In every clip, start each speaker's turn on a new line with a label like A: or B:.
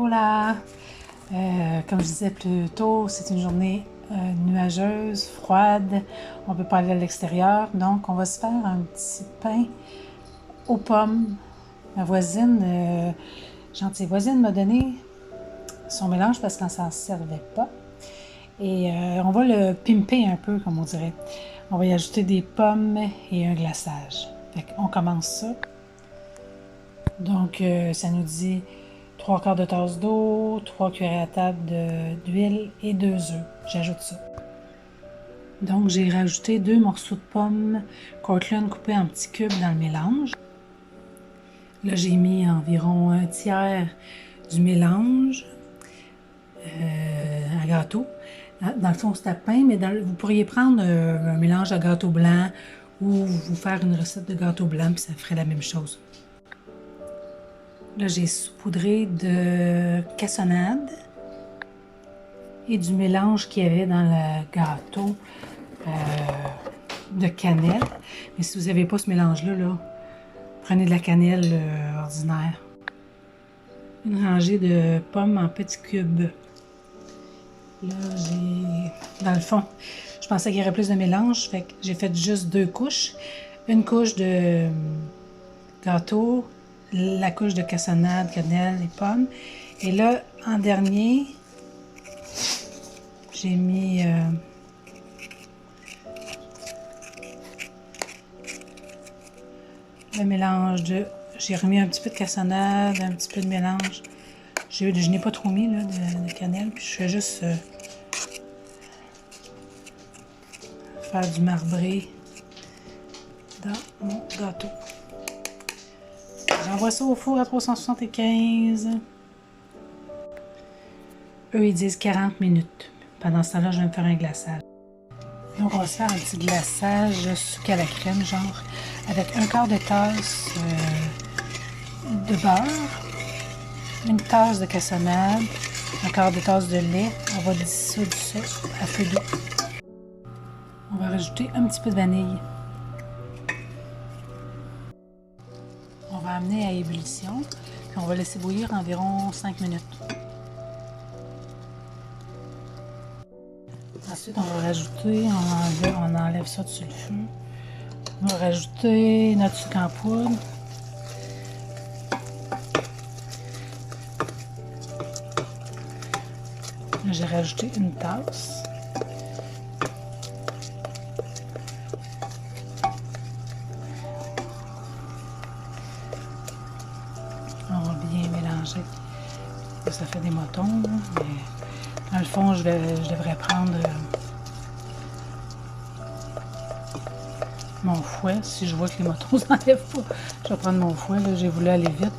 A: Hola! Comme je disais plus tôt, c'est une journée nuageuse, froide. On ne peut pas aller à l'extérieur, donc on va se faire un petit pain aux pommes. Ma voisine, gentille voisine, m'a donné son mélange parce qu'elle s'en servait pas. Et on va le pimper un peu, comme on dirait. On va y ajouter des pommes et un glaçage. Fait qu'on commence ça. Donc, ça nous dit 3/4 de tasse d'eau, 3 cuillères à table d'huile et 2 œufs. J'ajoute ça. Donc, j'ai rajouté 2 morceaux de pommes Cortland coupés en petits cubes dans le mélange. Là, j'ai mis environ un tiers du mélange à gâteau. Dans le fond, c'est à pain, mais vous pourriez prendre un mélange à gâteau blanc ou vous faire une recette de gâteau blanc, puis ça ferait la même chose. Là, j'ai saupoudré de cassonade et du mélange qu'il y avait dans le gâteau de cannelle. Mais si vous n'avez pas ce mélange-là, prenez de la cannelle ordinaire. Une rangée de pommes en petits cubes. Là, dans le fond, je pensais qu'il y aurait plus de mélange, fait que j'ai fait juste 2 couches. Une couche de gâteau, la couche de cassonade, cannelle et pommes. Et là, en dernier, j'ai mis le mélange de... J'ai remis un petit peu de cassonade, un petit peu de mélange. Je n'ai pas trop mis là, de cannelle, puis je fais juste faire du marbré dans mon gâteau. J'envoie ça au four à 375. Eux, ils disent 40 minutes. Pendant ce temps-là, je vais me faire un glaçage. Donc, on va se faire un petit glaçage sucre à la crème, genre, avec 1/4 de tasse de beurre, une tasse de cassonade, 1/4 de tasse de lait. On va dissoudre ça à feu doux. On va rajouter un petit peu de vanille. On va amener à ébullition, puis on va laisser bouillir environ 5 minutes. Ensuite, on va rajouter, on enlève ça dessus le feu. On va rajouter notre sucre en poudre. J'ai rajouté une tasse. On va bien mélanger. Ça fait des motons, mais dans le fond, je devrais prendre mon fouet. Si je vois que les motons s'enlèvent pas, je vais prendre mon fouet. Là, j'ai voulu aller vite.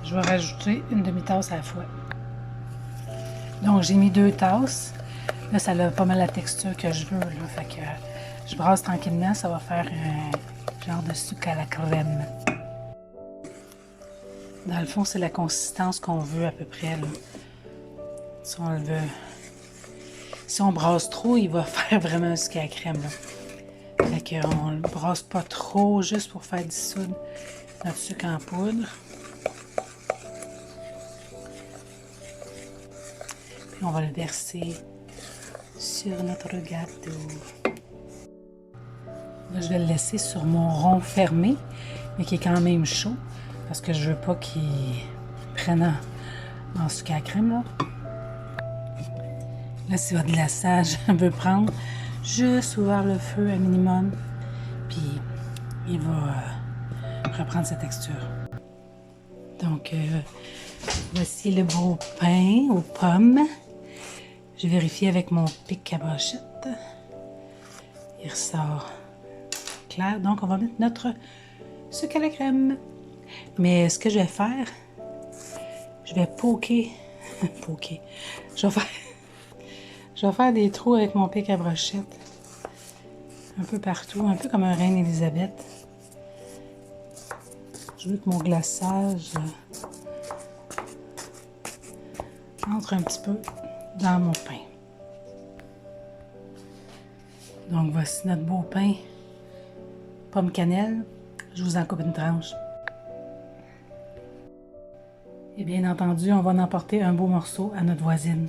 A: Je vais rajouter une demi-tasse à la fois. Donc, j'ai mis 2 tasses. Là, ça a pas mal la texture que je veux. Là. Fait que je brasse tranquillement. Ça va faire un genre de sucre à la crème. Dans le fond, c'est la consistance qu'on veut à peu près. Là. Si on le veut. Si on brasse trop, il va faire vraiment un sucre à la crème. Là. Fait qu'on le brasse pas trop, juste pour faire dissoudre notre sucre en poudre. Puis on va le verser sur notre gâteau. Là, je vais le laisser sur mon rond fermé, mais qui est quand même chaud, parce que je veux pas qu'il prenne en sucre à la crème. Là, si votre glaçage veut prendre, juste ouvrir le feu à minimum, puis il va reprendre sa texture. Donc, voici le beau pain aux pommes. J'ai vérifié avec mon pic à brochette. Il ressort clair. Donc, on va mettre notre sucre à la crème. Mais ce que je vais faire, je vais poker. Je vais faire des trous avec mon pic à brochette. Un peu partout, un peu comme un reine Élisabeth. Je veux que mon glaçage entre un petit peu dans mon pain. Donc voici notre beau pain pomme cannelle. Je vous en coupe une tranche. Et bien entendu, on va en emporter un beau morceau à notre voisine.